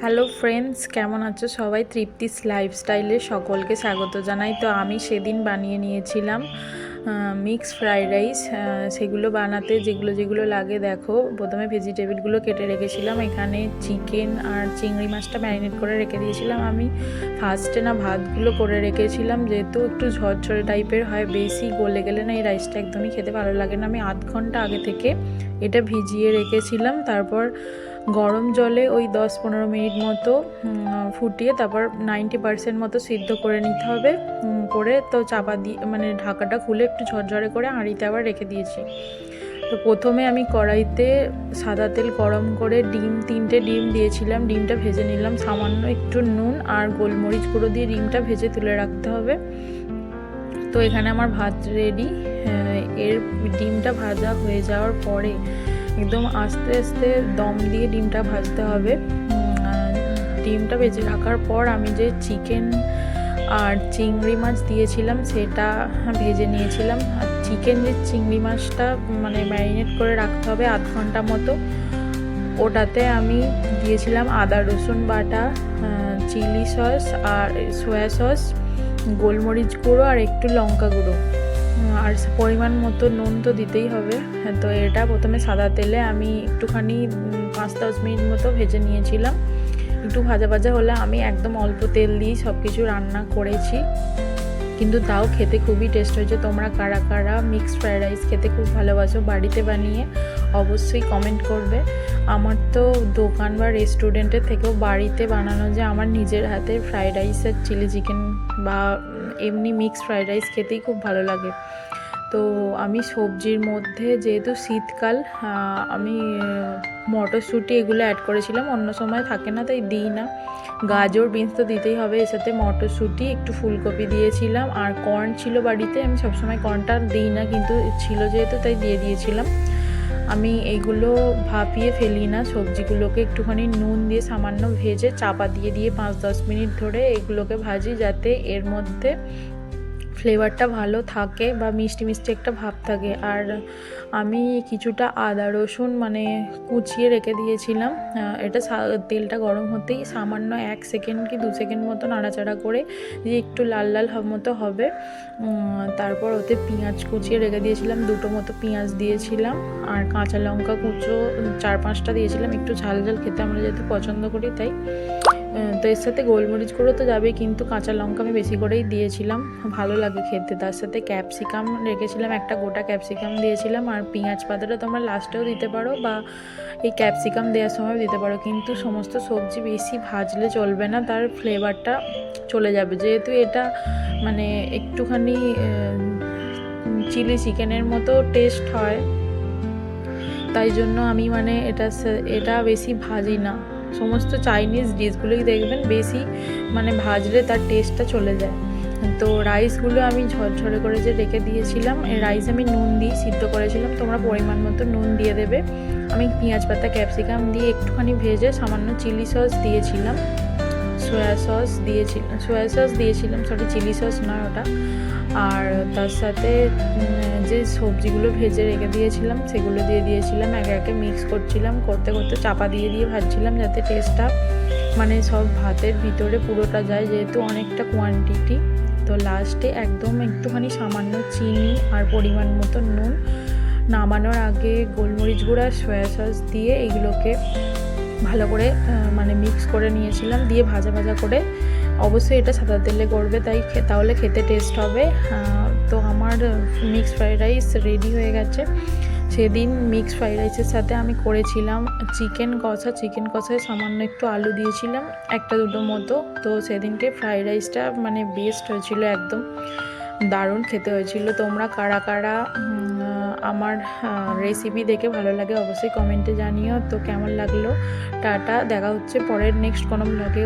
Hello friends, কেমন আছো সবাই? তৃপ্তিস লাইফস্টাইলে সকলকে স্বাগত জানাই। তো আমি সেদিন বানিয়ে নিয়েছিলাম মিক্স ফ্রাইড রাইস। সেগুলো বানাতে যেগুলো যেগুলো লাগে দেখো। প্রথমে ভেজিটেবলগুলো কেটে রেখেছিলাম। এখানে চিকেন আর চিংড়ি মাছটা ম্যারিনেট করে রেখে দিয়েছিলাম। আমি ফার্স্টে না ভাতগুলো করে রেখেছিলাম, যেহেতু একটু ঝরঝরে টাইপের হয়, বেশি গলে গেলে না এই রাইসটা একদমই খেতে ভালো লাগে না। আমি আধ ঘন্টা আগে থেকে এটা ভিজিয়ে রেখেছিলাম। তারপর গরম জলে ওই 10-15 মিনিট মতো ফুটিয়ে তারপর 90% মতো সিদ্ধ করে নিতে হবে। করে তো চাপা দিয়ে মানে ঢাকাটা খুলে একটু ঝরঝরে করে হাঁড়িতে আবার রেখে দিয়েছি। তো প্রথমে আমি কড়াইতে সাদা তেল গরম করে 3টে ডিম দিয়েছিলাম। ডিমটা ভেজে নিলাম, সামান্য একটু নুন আর গোলমরিচ গুঁড়ো দিয়ে ডিমটা ভেজে তুলে রাখতে হবে। তো এখানে আমার ভাত রেডি। এর ডিমটা ভাজা হয়ে যাওয়ার পরে একদম আস্তে আস্তে দম দিয়ে ডিমটা ভাজতে হবে। ডিমটা ভেজে রাখার পর আমি যে চিকেন আর চিংড়ি মাছ দিয়েছিলাম সেটা ভেজে নিয়েছিলাম। আর চিকেন যে চিংড়ি মাছটা মানে ম্যারিনেট করে রাখতে হবে আধ ঘন্টা মতো, ওটাতে আমি দিয়েছিলাম আদা রসুন বাটা, চিলি সস আর সয়া সস, গোলমরিচ গুঁড়ো আর একটু লঙ্কা গুঁড়ো, আর পরিমাণ মতো নুন তো দিতেই হবে। তো এটা প্রথমে সাদা তেলে আমি একটুখানি 5-10 মিনিট মতো ভেজে নিয়েছিলাম। একটু ভাজা ভাজা হলে আমি একদম অল্প তেল দিয়ে সব কিছু রান্না করেছি, কিন্তু তাও খেতে খুবই টেস্ট হয়েছে। তোমরা কারা কারা মিক্সড ফ্রাইড রাইস খেতে খুব ভালোবাসো বাড়িতে বানিয়ে অবশ্যই কমেন্ট করবে। আমার তো দোকান বা রেস্টুরেন্টের থেকেও বাড়িতে বানানো যে আমার নিজের হাতে ফ্রাইড রাইস আর চিলি চিকেন বা এমনি মিক্সড ফ্রাইড রাইস খেতেই খুব ভালো লাগে। তো আমি সবজির মধ্যে যেহেতু শীতকাল, আমি মটরশুঁটি এগুলো অ্যাড করেছিলাম। অন্য সময় থাকে না তাই দিই না। গাজর বিনস তো দিতেই হবে, এর সাথে মটরশুঁটি, একটু ফুলকপি দিয়েছিলাম আর কর্ন ছিল বাড়িতে। আমি সবসময় কর্নটা দিই না, কিন্তু ছিল যেহেতু তাই দিয়ে দিয়েছিলাম। আমি এইগুলো ভাপিয়ে ফেলি না, সবজিগুলোকে একটুখানি নুন দিয়ে সামান্য ভেজে চাপা দিয়ে 5-10 মিনিট ধরে এগুলোকে ভাজি, যাতে এর মধ্যে ফ্লেভারটা ভালো থাকে বা মিষ্টি মিষ্টি একটা ভাব থাকে। আর আমি কিছুটা আদা রসুন মানে কুচিয়ে রেখে দিয়েছিলাম। এটা তেলটা গরম হতেই সামান্য 1 সেকেন্ড কি 2 সেকেন্ড মতো নাড়াচাড়া করে দিয়ে একটু লাল লাল মতো হবে। তারপর ওতে পেঁয়াজ কুচিয়ে রেখে দিয়েছিলাম, 2টো মতো পেঁয়াজ দিয়েছিলাম আর কাঁচা লঙ্কা কুচো 4-5টা দিয়েছিলাম। একটু ঝাল ঝাল খেতে আমরা যেহেতু পছন্দ করি তাই। তো এর সাথে গোলমরিচ গুঁড়ো তো যাবেই, কিন্তু কাঁচা লঙ্কা আমি বেশি করেই দিয়েছিলাম, ভালো লাগে খেতে। তার সাথে ক্যাপসিকাম রেখেছিলাম, একটা গোটা ক্যাপসিকাম দিয়েছিলাম। আর পেঁয়াজ পাতাটা তোমরা লাস্টেও দিতে পারো বা এই ক্যাপসিকাম দেওয়ার সময় দিতে পারো, কিন্তু সমস্ত সবজি বেশি ভাজলে চলবে না, তার ফ্লেভারটা চলে যাবে। যেহেতু এটা মানে একটুখানি চিলি চিকেনের মতো টেস্ট হয়, তাই জন্য আমি মানে এটা বেশি ভাজি না। সমস্ত চাইনিজ ডিশগুলোই দেখবেন বেশি মানে ভাজলে তার টেস্টটা চলে যায়। তো রাইসগুলো আমি ঝরঝরে করে যে রেখে দিয়েছিলাম, এই রাইস আমি নুন দিয়ে সিদ্ধ করেছিলাম, তোমরা পরিমাণ মতো নুন দিয়ে দেবে। আমি পেঁয়াজ পাতা ক্যাপসিকাম দিয়ে একটুখানি ভেজে সামান্য চিলি সস দিয়েছিলাম, সয়া সস দিয়েছিলাম, সরি চিলি সস নয় ওটা। আর তার সাথে যে সবজিগুলো ভেজে রেখে দিয়েছিলাম সেগুলো দিয়ে দিয়েছিলাম, একে একে মিক্স করছিলাম, করতে করতে চাপা দিয়ে ভাজছিলাম, যাতে টেস্টটা মানে সব ভাতের ভিতরে পুরোটা যায়, যেহেতু অনেকটা কোয়ান্টিটি। তো লাস্টে একদম একটুখানি সামান্য চিনি আর পরিমাণ মতো নুন, নামানোর আগে গোলমরিচ গুঁড়ো আর সয়া সস দিয়ে এগুলোকে ভালো করে মানে মিক্স করে নিয়েছিলাম, দিয়ে ভাজা ভাজা করে। অবশ্যই এটা সাদা তেলে করবে, তাহলে খেতে টেস্ট হবে। তো আমার মিক্সড ফ্রাইড রাইস রেডি হয়ে গেছে। সেদিন মিক্সড ফ্রাইড রাইসের সাথে আমি করেছিলাম চিকেন কষায় সামান্য একটু আলু দিয়েছিলাম, 1-2 মতো। তো সেদিনকে ফ্রাইড রাইসটা মানে বেস্ট হয়েছিল, একদম দারুণ খেতে হয়েছিল। তোমরা কারা কারা আমার রেসিপি দেখে ভালো লাগে অবশ্যই কমেন্টে জানিও। তো কেমন লাগলো, টাটা, দেখা হচ্ছে পরের নেক্সট কোনো ব্লগে।